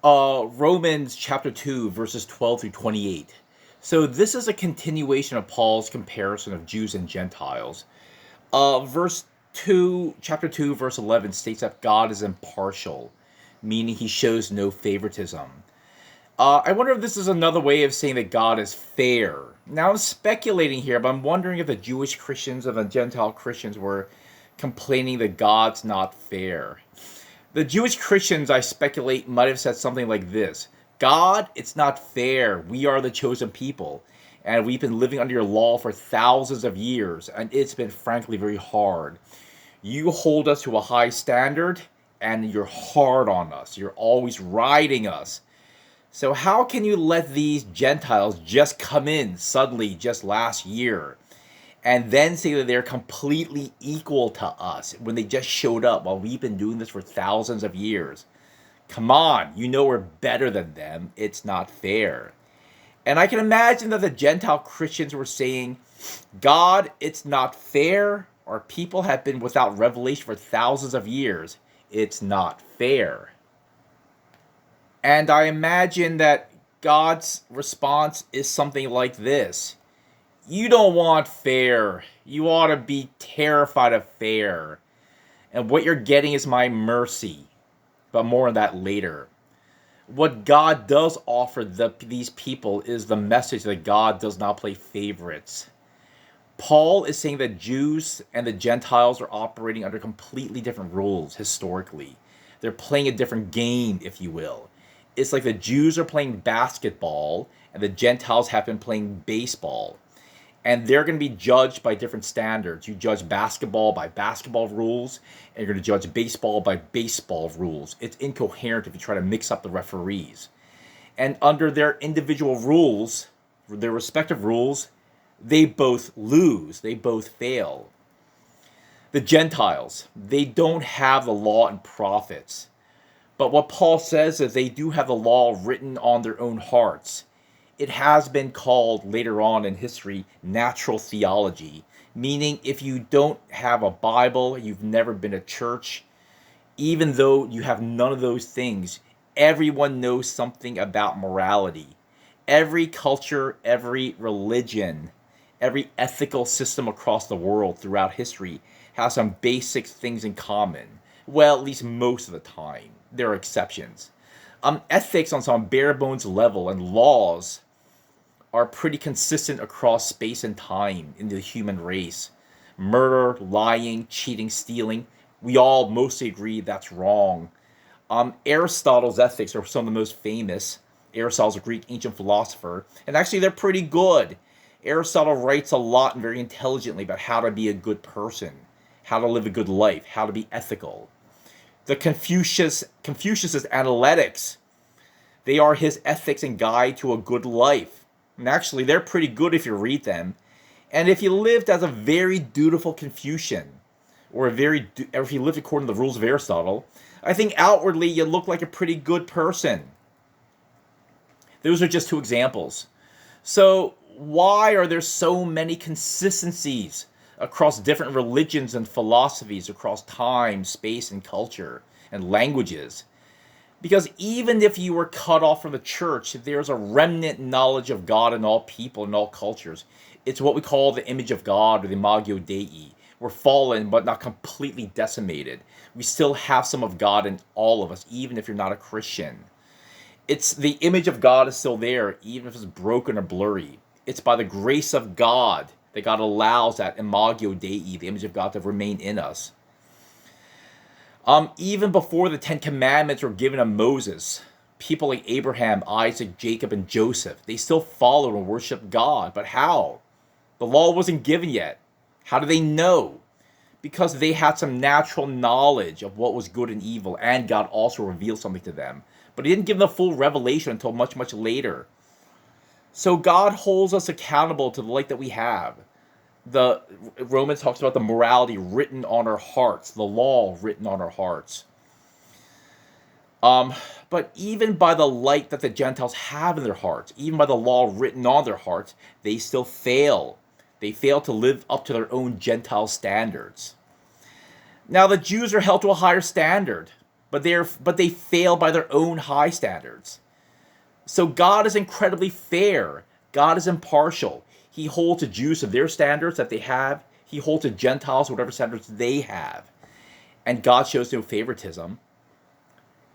Romans chapter 2, verses 12 through 28. So this is a continuation of Paul's comparison of Jews and Gentiles. Verse 2, chapter 2, verse 11 states that God is impartial, meaning he shows no favoritism. I wonder if this is another way of saying that God is fair. Now, I'm speculating here, but I'm wondering if the Jewish Christians and the Gentile Christians were complaining that God's not fair. The Jewish Christians, I speculate, might have said something like this: God, it's not fair. We are the chosen people, and we've been living under your law for thousands of years, and it's been frankly very hard. You hold us to a high standard, and you're hard on us. You're always riding us. So how can you let these Gentiles just come in suddenly just last year and then say that they're completely equal to us when they just showed up while we've been doing this for thousands of years? Come on, you know we're better than them. It's not fair. And I can imagine that the Gentile Christians were saying, God, it's not fair. Our people have been without revelation for thousands of years. It's not fair. And I imagine that God's response is something like this: you don't want fair. You ought to be terrified of fair. And what you're getting is my mercy. But more on that later. What God does offer these people is the message that God does not play favorites. Paul is saying that Jews and the Gentiles are operating under completely different rules historically. They're playing a different game, if you will. It's like the Jews are playing basketball and the Gentiles have been playing baseball. And they're going to be judged by different standards. You judge basketball by basketball rules, and you're going to judge baseball by baseball rules. It's incoherent if you try to mix up the referees. And under their individual rules, their respective rules, they both lose. They both fail. The Gentiles, they don't have the law and prophets. But what Paul says is they do have the law written on their own hearts. It has been called later on in history natural theology, meaning if you don't have a Bible, you've never been to church, even though you have none of those things, everyone knows something about morality. Every culture, every religion, every ethical system across the world throughout history has some basic things in common. Well, at least most of the time. There are exceptions. Ethics on some bare bones level and laws are pretty consistent across space and time in the human race. Murder, lying, cheating, stealing, we all mostly agree that's wrong. Aristotle's ethics are some of the most famous. Aristotle's a Greek ancient philosopher, and actually they're pretty good. Aristotle writes a lot and very intelligently about how to be a good person, how to live a good life, how to be ethical. The Confucius's Analectics, they are his ethics and guide to a good life. And actually, they're pretty good if you read them. And if you lived as a very dutiful Confucian, or if you lived according to the rules of Aristotle, I think outwardly you look like a pretty good person. Those are just two examples. So why are there so many consistencies across different religions and philosophies, across time, space, and culture, and languages? Because even if you were cut off from the church, there's a remnant knowledge of God in all people, in all cultures. It's what we call the image of God, or the imago Dei. We're fallen, but not completely decimated. We still have some of God in all of us, even if you're not a Christian. It's the image of God is still there, even if it's broken or blurry. It's by the grace of God that God allows that imago Dei, the image of God, to remain in us. Even before the Ten Commandments were given to Moses, people like Abraham, Isaac, Jacob, and Joseph, they still followed and worshiped God. But how? The law wasn't given yet. How do they know? Because they had some natural knowledge of what was good and evil, and God also revealed something to them. But he didn't give them the full revelation until much, much later. So God holds us accountable to the light that we have. The Romans talks about the morality written on our hearts, the law written on our hearts. But even by the light that the Gentiles have in their hearts, even by the law written on their hearts, they still fail. They fail to live up to their own Gentile standards. Now the Jews are held to a higher standard. but they fail by their own high standards. So God is incredibly fair. God is impartial. He holds the Jews to their standards that they have. He holds the Gentiles to whatever standards they have. And God shows no favoritism.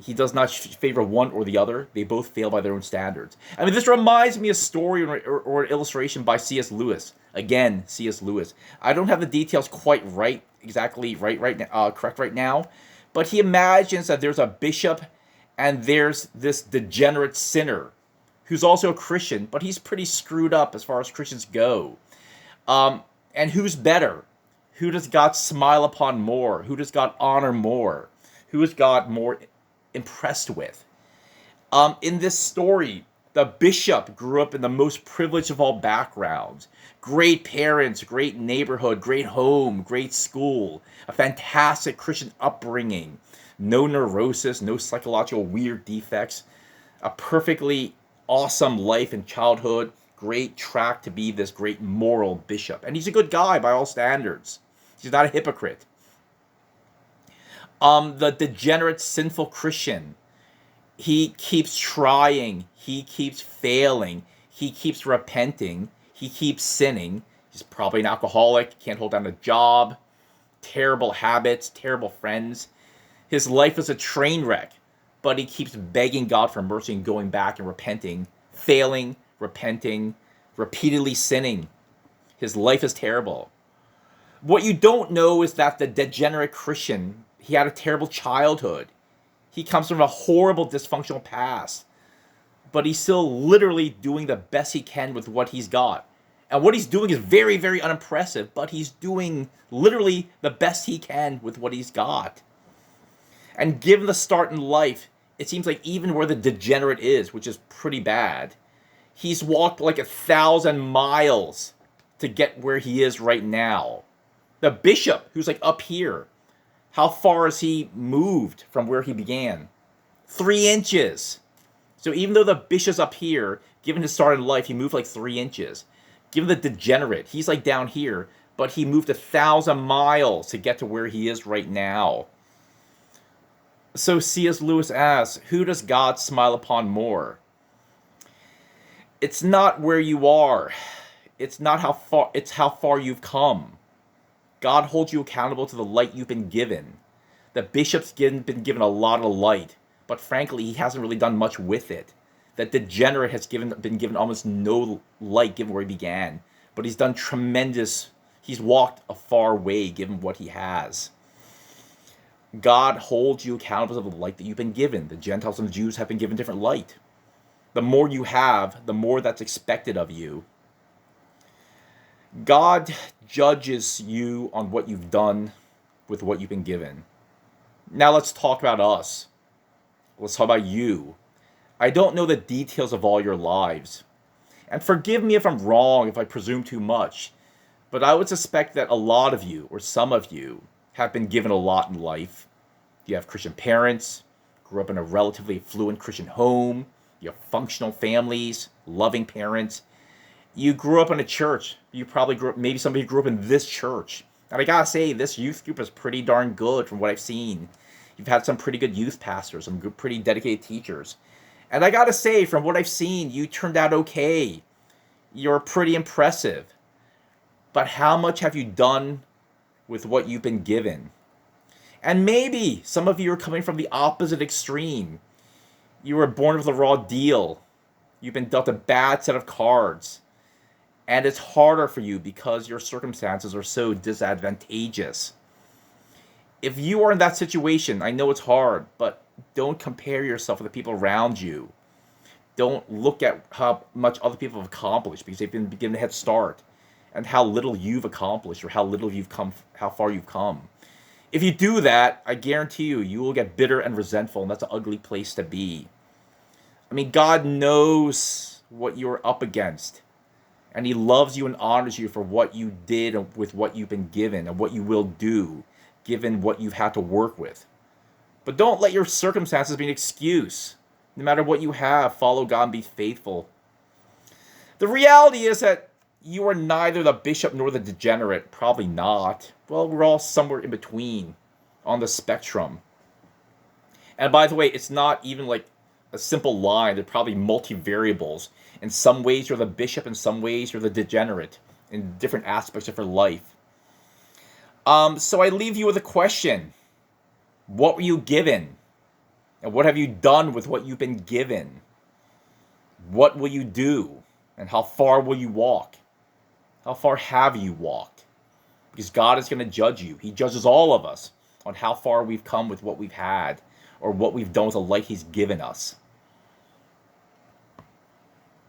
He does not favor one or the other. They both fail by their own standards. I mean, this reminds me of a story or an illustration by C.S. Lewis. Again, C.S. Lewis. I don't have the details quite right, exactly right now, correct right now, but he imagines that there's a bishop and there's this degenerate sinner who's also a Christian, but he's pretty screwed up as far as Christians go. And who's better? Who does God smile upon more? Who does God honor more? Who is God more impressed with? In this story, the bishop grew up in the most privileged of all backgrounds. Great parents, great neighborhood, great home, great school, a fantastic Christian upbringing, no neurosis, no psychological weird defects, a perfectly awesome life in childhood, great track to be this great moral bishop. And he's a good guy by all standards. He's not a hypocrite. The degenerate, sinful Christian, he keeps trying, he keeps failing, he keeps repenting, he keeps sinning. He's probably an alcoholic, can't hold down a job, terrible habits, terrible friends. His life is a train wreck, but he keeps begging God for mercy and going back and repenting, failing, repenting, repeatedly sinning. His life is terrible. What you don't know is that the degenerate Christian, he had a terrible childhood. He comes from a horrible dysfunctional past. But he's still literally doing the best he can with what he's got. And what he's doing is very, very unimpressive, but he's doing literally the best he can with what he's got. And given the start in life, it seems like even where the degenerate is, which is pretty bad, he's walked like 1,000 miles to get where he is right now. The bishop, who's like up here, how far has he moved from where he began? 3 inches. So even though the bishop's up here, given his start in life, he moved like 3 inches. Given the degenerate, he's like down here, but he moved 1,000 miles to get to where he is right now. So C.S. Lewis asks, who does God smile upon more? It's not where you are. It's not how far, it's how far you've come. God holds you accountable to the light you've been given. The bishop's been given a lot of light, but frankly, he hasn't really done much with it. The degenerate has been given almost no light given where he began, but he's done tremendous, he's walked a far way given what he has. God holds you accountable to the light that you've been given. The Gentiles and the Jews have been given different light. The more you have, the more that's expected of you. God judges you on what you've done with what you've been given. Now let's talk about us. Let's talk about you. I don't know the details of all your lives. And forgive me if I'm wrong, if I presume too much. But I would suspect that a lot of you, or some of you, have been given a lot in life. You have Christian parents, grew up in a relatively affluent Christian home, you have functional families, loving parents. You grew up in a church. You probably grew up, maybe somebody grew up in this church. And I gotta say, this youth group is pretty darn good from what I've seen. You've had some pretty good youth pastors, some good, pretty dedicated teachers. And I gotta say, from what I've seen, you turned out okay. You're pretty impressive. But how much have you done with what you've been given? And maybe some of you are coming from the opposite extreme. You were born with a raw deal. You've been dealt a bad set of cards. And it's harder for you because your circumstances are so disadvantageous. If you are in that situation, I know it's hard, but don't compare yourself with the people around you. Don't look at how much other people have accomplished because they've been given a head start and how little you've accomplished or how little you've come, how far you've come. If you do that, I guarantee you, you will get bitter and resentful, and that's an ugly place to be. I mean, God knows what you're up against. And he loves you and honors you for what you did with what you've been given and what you will do, given what you've had to work with. But don't let your circumstances be an excuse. No matter what you have, follow God and be faithful. The reality is that you are neither the bishop nor the degenerate. Probably not. Well, we're all somewhere in between on the spectrum. And by the way, it's not even like a simple line. They're probably multivariables. In some ways, you're the bishop. In some ways, you're the degenerate in different aspects of your life. So I leave you with a question. What were you given? And what have you done with what you've been given? What will you do? And how far will you walk? How far have you walked? Because God is going to judge you. He judges all of us on how far we've come with what we've had or what we've done with the life He's given us.